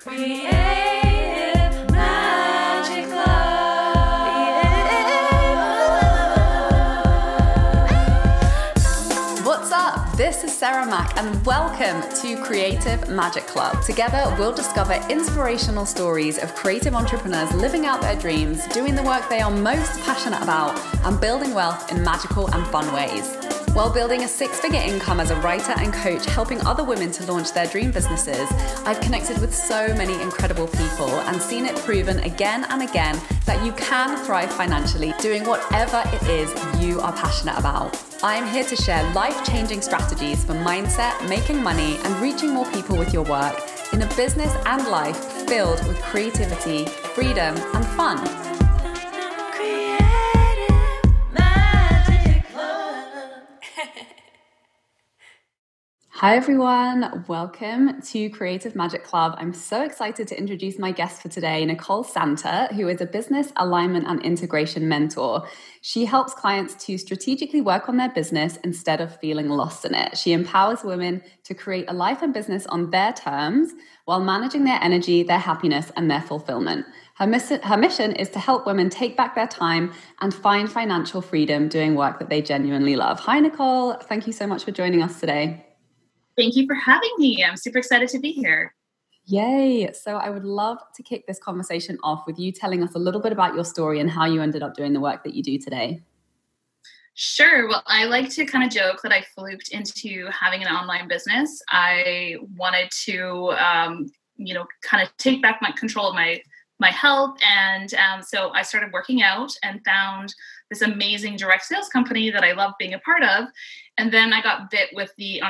Creative Magic Club. What's up? This is Sarah Mack and welcome to Creative Magic Club. Together, we'll discover inspirational stories of creative entrepreneurs living out their dreams, doing the work they are most passionate about, and building wealth in magical and fun ways. While building a six-figure income as a writer and coach, helping other women to launch their dream businesses, I've connected with so many incredible people and seen it proven again and again that you can thrive financially doing whatever it is you are passionate about. I'm here to share life-changing strategies for mindset, making money, and reaching more people with your work in a business and life filled with creativity, freedom, and fun. Hi everyone, welcome to Creative Magic Club. I'm so excited to introduce my guest for today, Nicole Santer, who is a business alignment and integration mentor. She helps clients to strategically work on their business instead of feeling lost in it. She empowers women to create a life and business on their terms while managing their energy, their happiness, and their fulfillment. Her mission is to help women take back their time and find financial freedom doing work that they genuinely love. Hi, Nicole. Thank you so much for joining us today. Thank you for having me. I'm super excited to be here. Yay. So I would love to kick this conversation off with you telling us a little bit about your story and how you ended up doing the work that you do today. Sure. Well, I like to kind of joke that I fluked into having an online business. I wanted to, kind of take back my control of my health. And so I started working out and found this amazing direct sales company that I love being a part of. And then I got bit with the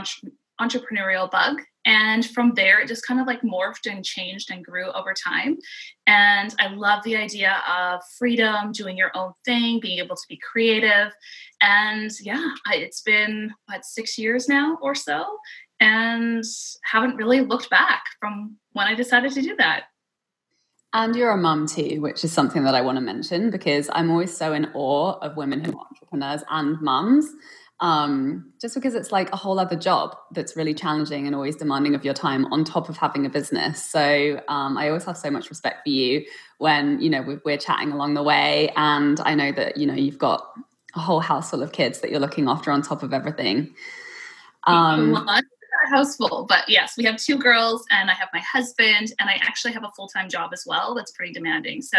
entrepreneurial bug. And from there, it just kind of like morphed and changed and grew over time. And I love the idea of freedom, doing your own thing, being able to be creative. And yeah, it's been 6 years now or so, and haven't really looked back from when I decided to do that. And you're a mum too, which is something that I want to mention because I'm always so in awe of women who are entrepreneurs and mums. Just because it's like a whole other job that's really challenging and always demanding of your time on top of having a business. So I always have so much respect for you when, we're chatting along the way. And I know that, you've got a whole house full of kids that you're looking after on top of everything. Our house full, but yes, we have 2 girls and I have my husband and I actually have a full-time job as well. That's pretty demanding. So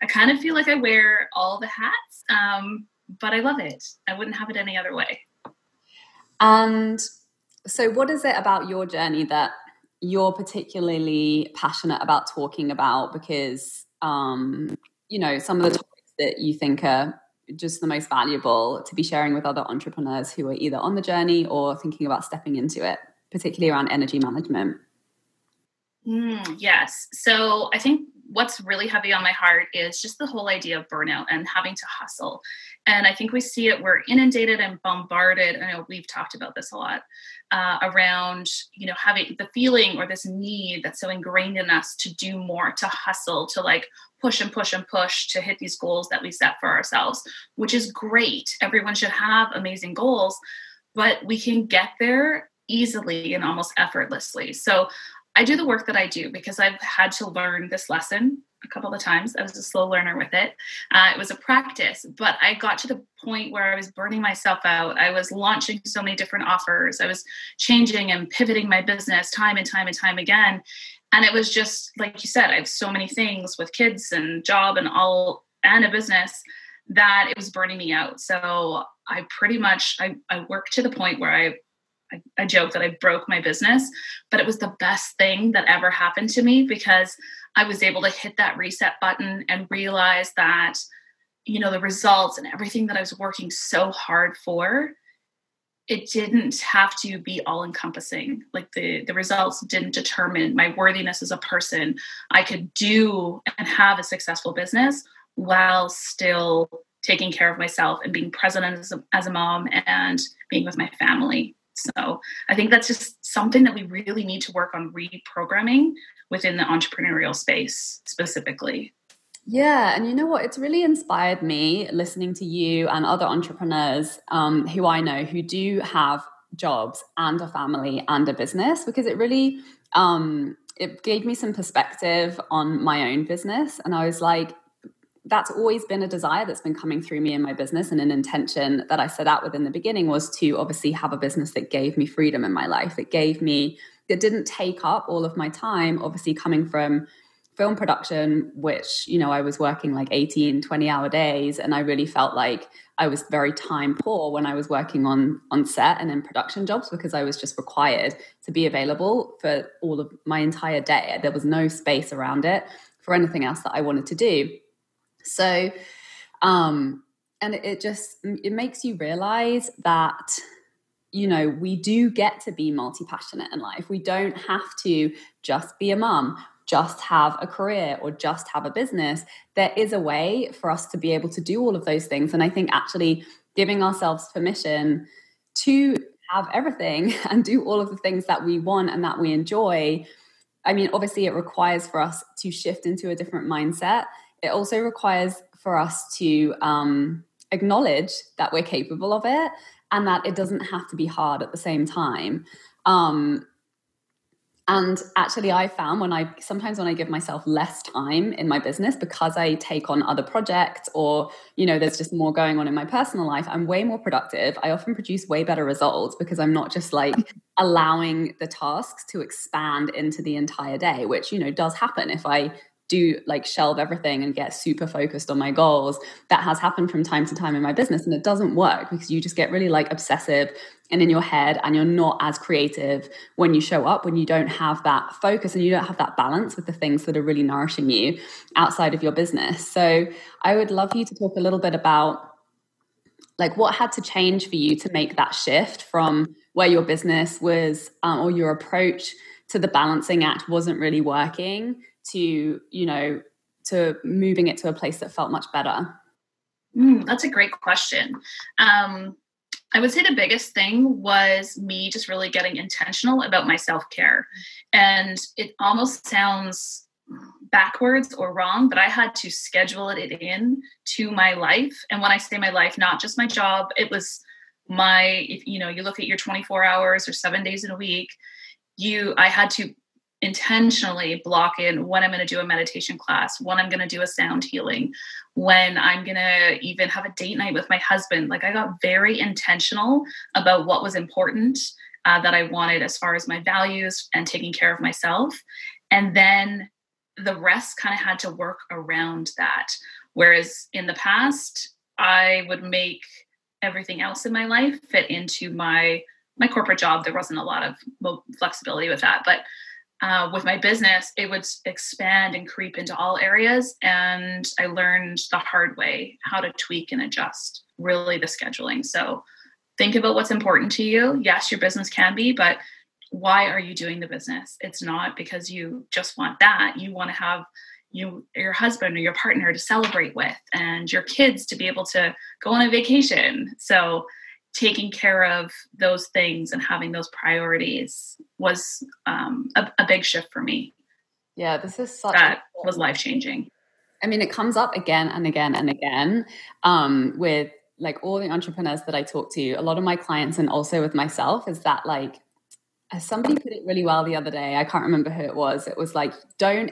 I kind of feel like I wear all the hats. But I love it. I wouldn't have it any other way. And so what is it about your journey that you're particularly passionate about talking about? Because, some of the topics that you think are just the most valuable to be sharing with other entrepreneurs who are either on the journey or thinking about stepping into it, particularly around energy management. Yes. So I think what's really heavy on my heart is just the whole idea of burnout and having to hustle. And I think we see it, we're inundated and bombarded. I know we've talked about this a lot around, having the feeling or this need that's so ingrained in us to do more, to hustle, to like push and push and push to hit these goals that we set for ourselves, which is great. Everyone should have amazing goals, but we can get there easily and almost effortlessly. So I do the work that I do because I've had to learn this lesson a couple of times. I was a slow learner with it. It was a practice, but I got to the point where I was burning myself out. I was launching so many different offers. I was changing and pivoting my business time and time and time again. And it was just, like you said, I have so many things with kids and job and a business that it was burning me out. So I pretty much, I worked to the point where I joke that I broke my business, but it was the best thing that ever happened to me because I was able to hit that reset button and realize that, the results and everything that I was working so hard for, it didn't have to be all encompassing. Like the results didn't determine my worthiness as a person. I could do and have a successful business while still taking care of myself and being present as a mom and being with my family. So I think that's just something that we really need to work on reprogramming within the entrepreneurial space specifically. Yeah. And you know what? It's really inspired me listening to you and other entrepreneurs who I know who do have jobs and a family and a business, because it really, it gave me some perspective on my own business. And I was like, that's always been a desire that's been coming through me in my business, and an intention that I set out with in the beginning was to obviously have a business that gave me freedom in my life, that didn't take up all of my time, obviously coming from film production, which, I was working like 18, 20-hour days. And I really felt like I was very time poor when I was working on set and in production jobs, because I was just required to be available for all of my entire day. There was no space around it for anything else that I wanted to do. So, and it makes you realize that, we do get to be multi-passionate in life. We don't have to just be a mum, just have a career, or just have a business. There is a way for us to be able to do all of those things. And I think actually giving ourselves permission to have everything and do all of the things that we want and that we enjoy, I mean, obviously it requires for us to shift into a different mindset. It also requires for us to acknowledge that we're capable of it, and that it doesn't have to be hard at the same time. And actually, I found sometimes when I give myself less time in my business because I take on other projects, or, there's just more going on in my personal life, I'm way more productive. I often produce way better results because I'm not just like allowing the tasks to expand into the entire day, which, does happen if I do like shelve everything and get super focused on my goals. That has happened from time to time in my business, and it doesn't work because you just get really like obsessive and in your head, and you're not as creative when you show up, when you don't have that focus and you don't have that balance with the things that are really nourishing you outside of your business. So I would love you to talk a little bit about like what had to change for you to make that shift from where your business was, or your approach to the balancing act wasn't really working, to moving it to a place that felt much better? That's a great question. I would say the biggest thing was me just really getting intentional about my self-care. And it almost sounds backwards or wrong, but I had to schedule it in to my life. And when I say my life, not just my job, it was if you look at your 24 hours or 7 days in a week, I had to intentionally block in when I'm going to do a meditation class, when I'm going to do a sound healing, when I'm going to even have a date night with my husband. Like I got very intentional about what was important that I wanted as far as my values and taking care of myself. And then the rest kind of had to work around that. Whereas in the past, I would make everything else in my life fit into my corporate job. There wasn't a lot of flexibility with that, but with my business, it would expand and creep into all areas. And I learned the hard way how to tweak and adjust really the scheduling. So think about what's important to you. Yes, your business can be, but why are you doing the business? It's not because you just want that. You want to have your husband or your partner to celebrate with, and your kids to be able to go on a vacation. So taking care of those things and having those priorities was a big shift for me. Yeah, this is was life-changing. I mean, it comes up again and again and again with like all the entrepreneurs that I talk to, a lot of my clients, and also with myself, is that like, as somebody put it really well the other day, I can't remember who it was. It was like, don't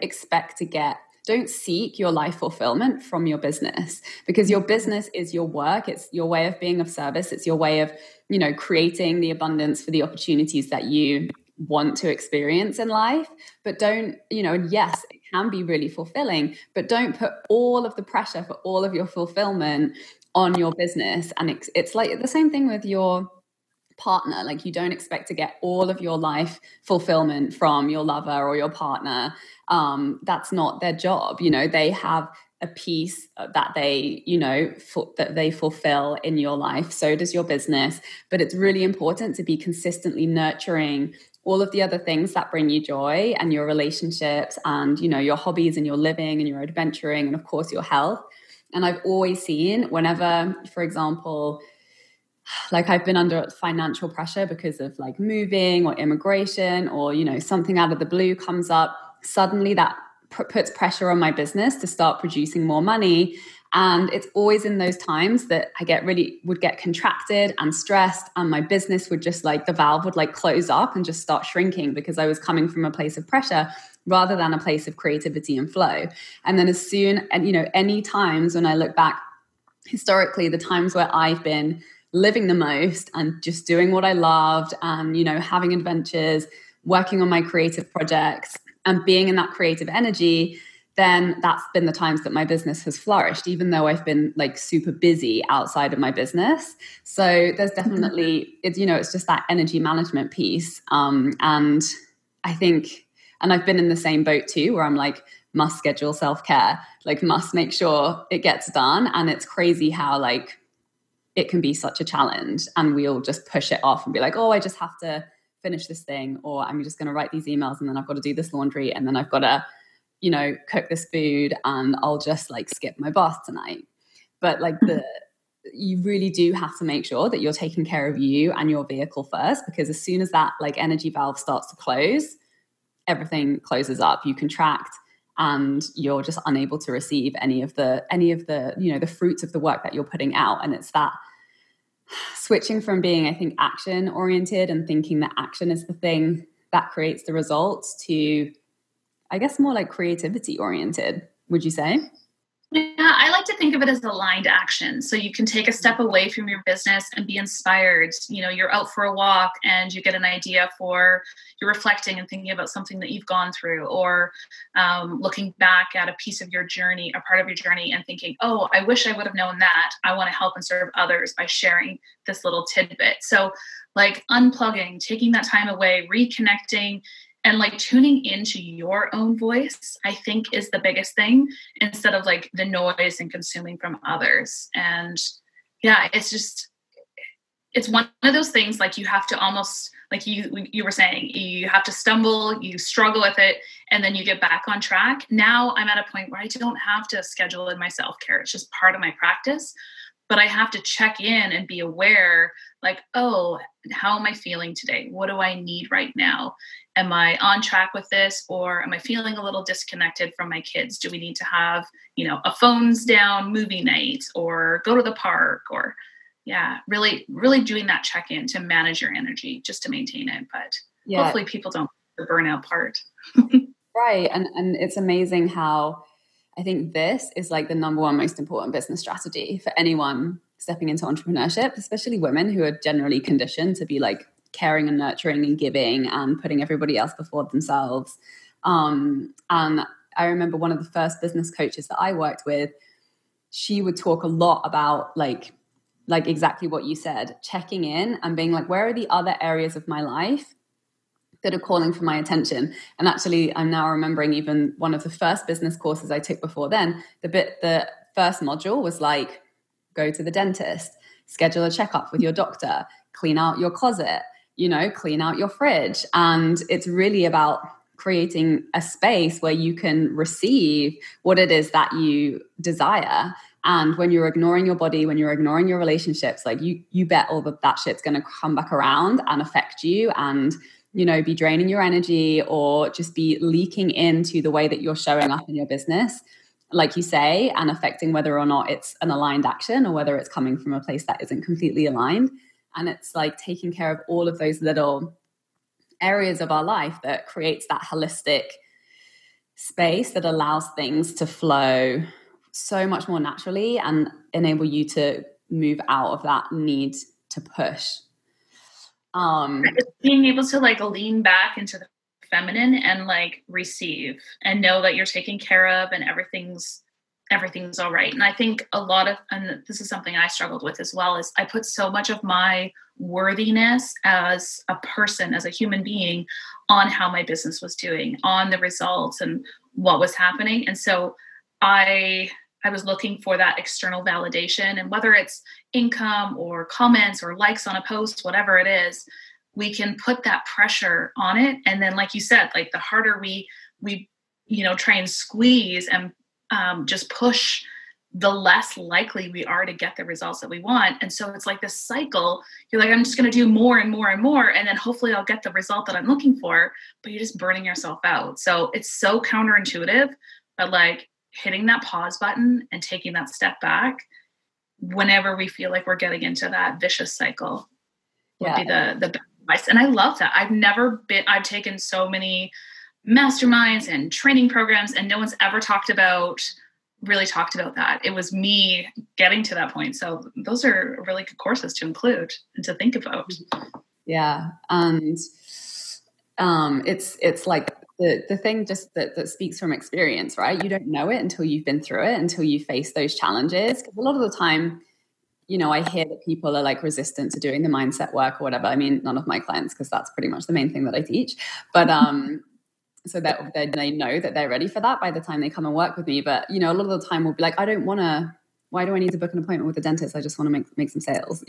seek your life fulfillment from your business, because your business is your work. It's your way of being of service. It's your way of, creating the abundance for the opportunities that you want to experience in life. But don't, and yes, it can be really fulfilling, but don't put all of the pressure for all of your fulfillment on your business. And it's like the same thing with your partner. Like, you don't expect to get all of your life fulfillment from your lover or your partner. That's not their job. They have a piece that they, that they fulfill in your life. So does your business. But it's really important to be consistently nurturing all of the other things that bring you joy, and your relationships, and, your hobbies, and your living, and your adventuring, and of course your health. And I've always seen, whenever, for example, like I've been under financial pressure because of like moving or immigration, or, something out of the blue comes up, suddenly that puts pressure on my business to start producing more money. And it's always in those times that I would get contracted and stressed, and my business would just like, the valve would like close up and just start shrinking, because I was coming from a place of pressure rather than a place of creativity and flow. And then any times when I look back historically, the times where I've been living the most and just doing what I loved and, having adventures, working on my creative projects and being in that creative energy, then that's been the times that my business has flourished, even though I've been like super busy outside of my business. So there's definitely, it's just that energy management piece. And I think, and I've been in the same boat too, where I'm like, must schedule self-care, like must make sure it gets done. And it's crazy how like it can be such a challenge, and we'll just push it off and be like, oh, I just have to finish this thing, or I'm just going to write these emails, and then I've got to do this laundry, and then I've got to cook this food, and I'll just like skip my bath tonight. But like you really do have to make sure that you're taking care of you and your vehicle first, because as soon as that like energy valve starts to close, everything closes up. You contract, and you're just unable to receive any of the the fruits of the work that you're putting out. And it's that switching from being, I think, action oriented and thinking that action is the thing that creates the results to, I guess, more like creativity oriented, would you say? Yeah, I like to think of it as aligned action. So you can take a step away from your business and be inspired. You're out for a walk and you get an idea you're reflecting and thinking about something that you've gone through, or looking back at a piece of your journey, a part of your journey, and thinking, oh, I wish I would have known that. I want to help and serve others by sharing this little tidbit. So like unplugging, taking that time away, reconnecting, and like tuning into your own voice, I think, is the biggest thing, instead of like the noise and consuming from others. And yeah, it's one of those things, like you have to almost, like you were saying, you have to stumble, you struggle with it, and then you get back on track. Now I'm at a point where I don't have to schedule in my self-care. It's just part of my practice. But I have to check in and be aware, like, oh, how am I feeling today? What do I need right now? Am I on track with this, or am I feeling a little disconnected from my kids? Do we need to have, a phones down movie night, or go to the park, or really, really doing that check-in to manage your energy, just to maintain it. But hopefully people don't do the burnout part. Right. And it's amazing how I think this is like the number one most important business strategy for anyone stepping into entrepreneurship, especially women who are generally conditioned to be like caring and nurturing and giving and putting everybody else before themselves. And I remember one of the first business coaches that I worked with, she would talk a lot about like exactly what you said, checking in and being like, where are the other areas of my life that are calling for my attention? And actually, I'm now remembering even one of the first business courses I took before then, the first module was like, go to the dentist, schedule a checkup with your doctor, clean out your closet, clean out your fridge. And it's really about creating a space where you can receive what it is that you desire. And when you're ignoring your body, when you're ignoring your relationships, like you bet all that shit's going to come back around and affect you and, be draining your energy, or just be leaking into the way that you're showing up in your business, like you say, and affecting whether or not it's an aligned action or whether it's coming from a place that isn't completely aligned. And it's like taking care of all of those little areas of our life that creates that holistic space that allows things to flow so much more naturally and enable you to move out of that need to push. Being able to like lean back into the feminine and like receive and know that you're taken care of and everything's all right. And I think and this is something I struggled with as well, is I put so much of my worthiness as a person, as a human being, on how my business was doing, on the results and what was happening. And so I was looking for that external validation, and whether it's income or comments or likes on a post, whatever it is, we can put that pressure on it. And then, like you said, like the harder we try and squeeze and just push, the less likely we are to get the results that we want. And so it's like this cycle. You're like, I'm just going to do more and more and more, and then hopefully I'll get the result that I'm looking for, but you're just burning yourself out. So it's so counterintuitive, but like hitting that pause button and taking that step back whenever we feel like we're getting into that vicious cycle would be the best advice. And I love that. I've taken so many masterminds and training programs, and no one's ever really talked about that. It was me getting to that point. So those are really good courses to include and to think about. Yeah. And it's like the thing just that speaks from experience, right? You don't know it until you've been through it, until you face those challenges. Because a lot of the time, I hear that people are like resistant to doing the mindset work or whatever. I mean, none of my clients, because that's pretty much the main thing that I teach. But so that they know that they're ready for that by the time they come and work with me. But, a lot of the time we'll be like, why do I need to book an appointment with a dentist? I just want to make some sales,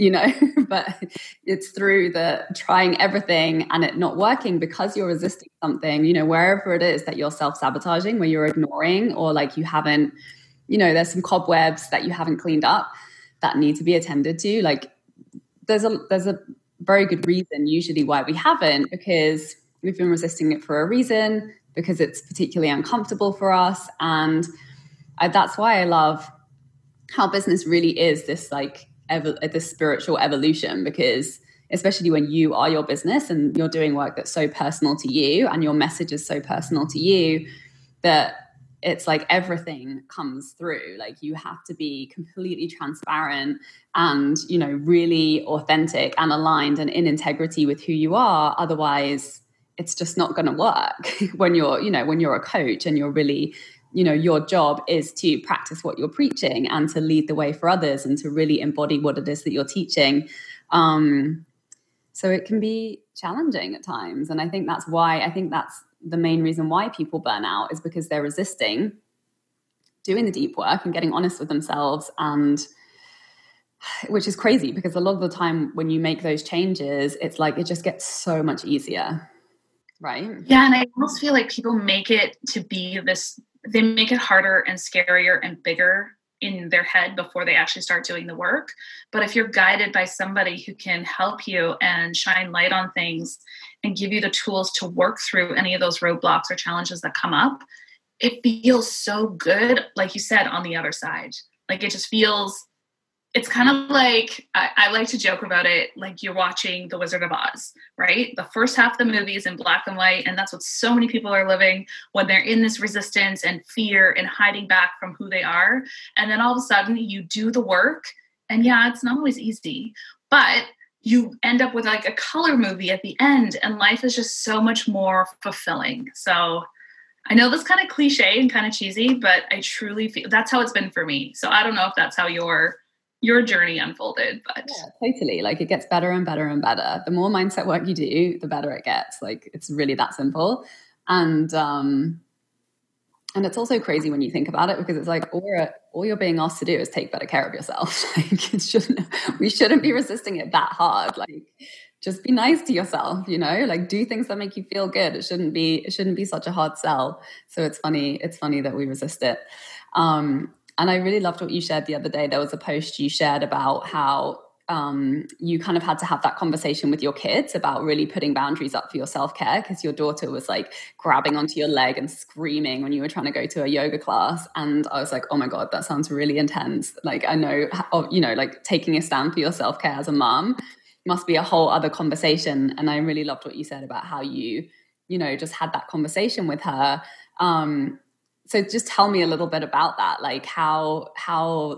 but it's through the trying everything and it not working because you're resisting something, wherever it is that you're self-sabotaging, where you're ignoring, or like you haven't, there's some cobwebs that you haven't cleaned up that need to be attended to. Like there's a very good reason usually why we haven't, because we've been resisting it for a reason, because it's particularly uncomfortable for us. And that's why I love how business really is this like this spiritual evolution, because especially when you are your business and you're doing work that's so personal to you and your message is so personal to you, that it's like everything comes through. Like you have to be completely transparent and, really authentic and aligned and in integrity with who you are. Otherwise, it's just not going to work when you're a coach and you're really, your job is to practice what you're preaching and to lead the way for others and to really embody what it is that you're teaching. So it can be challenging at times. And I think that's the main reason why people burn out, is because they're resisting doing the deep work and getting honest with themselves. And which is crazy, because a lot of the time when you make those changes, it's like it just gets so much easier. Right. Yeah. And I almost feel like people make it to be this, they make it harder and scarier and bigger in their head before they actually start doing the work. But if you're guided by somebody who can help you and shine light on things and give you the tools to work through any of those roadblocks or challenges that come up, it feels so good. Like you said, on the other side, like it just feels, it's kind of like, I like to joke about it, like you're watching The Wizard of Oz, right? The first half of the movie is in black and white, and that's what so many people are living when they're in this resistance and fear and hiding back from who they are. And then all of a sudden you do the work, and yeah, it's not always easy, but you end up with like a color movie at the end, and life is just so much more fulfilling. So I know that's kind of cliche and kind of cheesy, but I truly feel that's how it's been for me. So I don't know if that's how your journey unfolded, but yeah, totally. Like it gets better and better and better. The more mindset work you do, the better it gets. Like it's really that simple. And it's also crazy when you think about it, because it's like all you're being asked to do is take better care of yourself. Like we shouldn't be resisting it that hard. Like just be nice to yourself, like do things that make you feel good. It shouldn't be such a hard sell. So it's funny that we resist it. And I really loved what you shared the other day. There was a post you shared about how you kind of had to have that conversation with your kids about really putting boundaries up for your self-care, because your daughter was like grabbing onto your leg and screaming when you were trying to go to a yoga class. And I was like, oh my God, that sounds really intense. Like I know, like taking a stand for your self-care as a mom must be a whole other conversation. And I really loved what you said about how you just had that conversation with her. So just tell me a little bit about that. Like how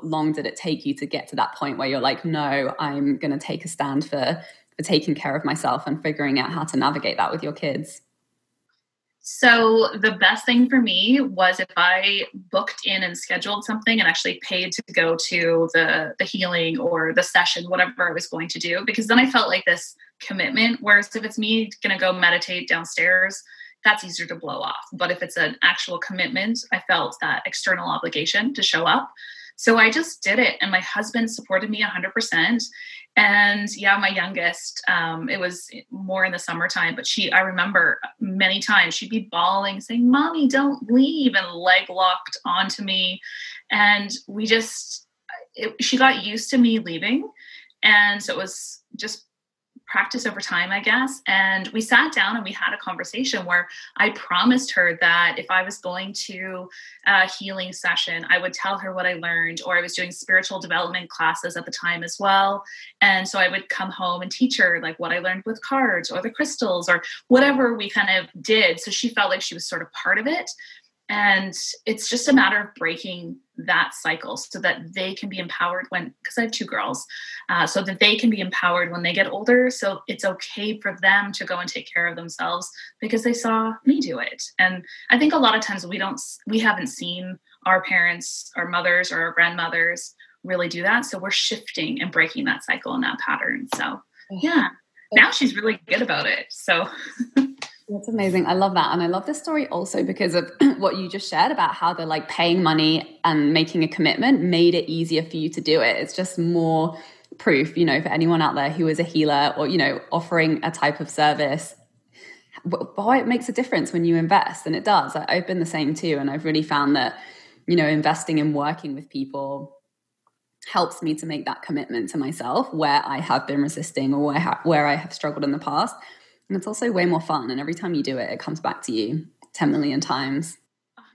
long did it take you to get to that point where you're like, no, I'm going to take a stand for taking care of myself and figuring out how to navigate that with your kids? So the best thing for me was if I booked in and scheduled something and actually paid to go to the healing or the session, whatever I was going to do, because then I felt like this commitment. Whereas if it's me going to go meditate downstairs, that's easier to blow off. But if it's an actual commitment, I felt that external obligation to show up. So I just did it. And my husband supported me 100%. And yeah, my youngest, it was more in the summertime, but I remember many times she'd be bawling, saying, Mommy, don't leave, and leg locked onto me. And she got used to me leaving. And so it was just practice over time, I guess. And we sat down and we had a conversation where I promised her that if I was going to a healing session, I would tell her what I learned, or I was doing spiritual development classes at the time as well. And so I would come home and teach her like what I learned with cards or the crystals or whatever we kind of did. So she felt like she was sort of part of it. And it's just a matter of breaking that cycle so that they can be empowered because I have 2 girls, so that they can be empowered when they get older. So it's okay for them to go and take care of themselves because they saw me do it. And I think a lot of times we haven't seen our parents, our mothers or our grandmothers really do that. So we're shifting and breaking that cycle and that pattern. So yeah, now she's really good about it. So that's amazing. I love that. And I love this story also because of what you just shared about how the like paying money and making a commitment made it easier for you to do it. It's just more proof, you know, for anyone out there who is a healer or, you know, offering a type of service, boy, it makes a difference when you invest. And it does. I've been the same too. And I've really found that, you know, investing in working with people helps me to make that commitment to myself where I have been resisting or where I have struggled in the past. And it's also way more fun. And every time you do it, it comes back to you 10 million times.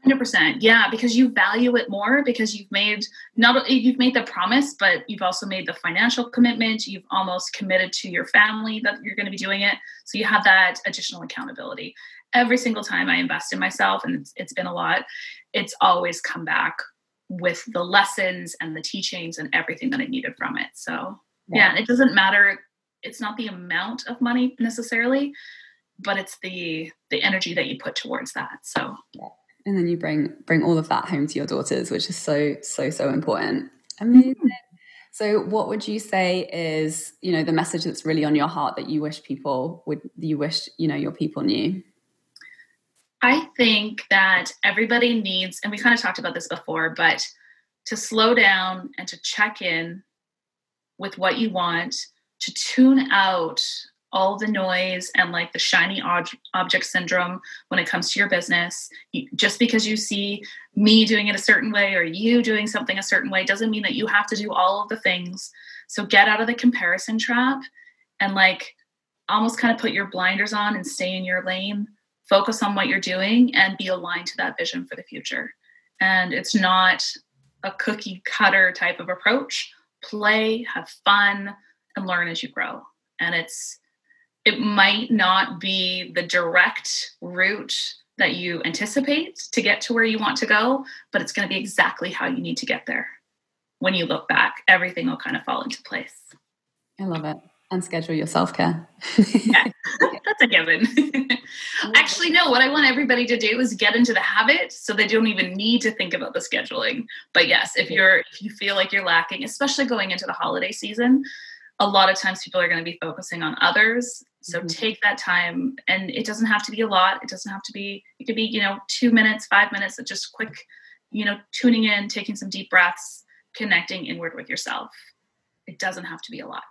100%. Yeah. Because you value it more because you've made the promise, but you've also made the financial commitment. You've almost committed to your family that you're going to be doing it. So you have that additional accountability. Every single time I invest in myself, and it's been a lot, it's always come back with the lessons and the teachings and everything that I needed from it. So yeah, it doesn't matter. It's not the amount of money necessarily, but it's the energy that you put towards that. So, and then you bring all of that home to your daughters, which is so important. Amazing. So what would you say is, you know, the message that's really on your heart that you wish you know, your people knew? I think that everybody needs, and we kind of talked about this before, but to slow down and to check in with what you want, to tune out all the noise and like the shiny object syndrome when it comes to your business. Just because you see me doing it a certain way or you doing something a certain way doesn't mean that you have to do all of the things. So get out of the comparison trap and like almost kind of put your blinders on and stay in your lane, focus on what you're doing and be aligned to that vision for the future. And it's not a cookie cutter type of approach. Play, have fun, and learn as you grow. And it might not be the direct route that you anticipate to get to where you want to go, but it's going to be exactly how you need to get there. When you look back, everything will kind of fall into place. I love it. And schedule your self-care. Yeah, that's a given. Actually, no, what I want everybody to do is get into the habit so they don't even need to think about the scheduling. But yes, if you feel like you're lacking, especially going into the holiday season, a lot of times people are going to be focusing on others. So take that time, and it doesn't have to be a lot. It could be, 2 minutes, 5 minutes of just quick, tuning in, taking some deep breaths, connecting inward with yourself. It doesn't have to be a lot.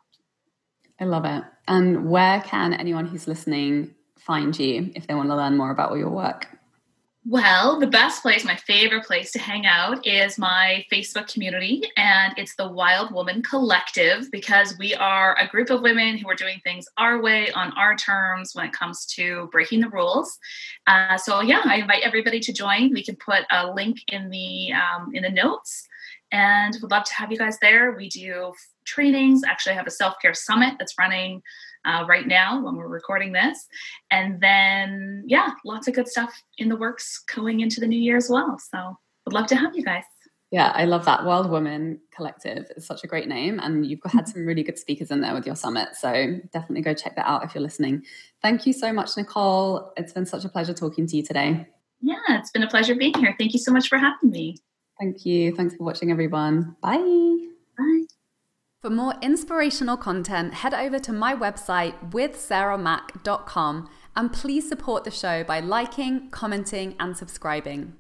I love it. And where can anyone who's listening find you if they want to learn more about all your work? Well, the best place, my favorite place to hang out is my Facebook community, and it's the Wild Woman Collective, because we are a group of women who are doing things our way on our terms when it comes to breaking the rules. I invite everybody to join. We can put a link in the notes, and would love to have you guys there. We do trainings. Actually, I have a self-care summit that's running right now when we're recording this. And then, lots of good stuff in the works going into the new year as well. So would love to have you guys. Yeah, I love that. Wild Woman Collective is such a great name. And you've had some really good speakers in there with your summit. So definitely go check that out if you're listening. Thank you so much, Nicole. It's been such a pleasure talking to you today. Yeah, it's been a pleasure being here. Thank you so much for having me. Thank you. Thanks for watching, everyone. Bye. Bye. For more inspirational content, head over to my website withsarahmac.com and please support the show by liking, commenting, and subscribing.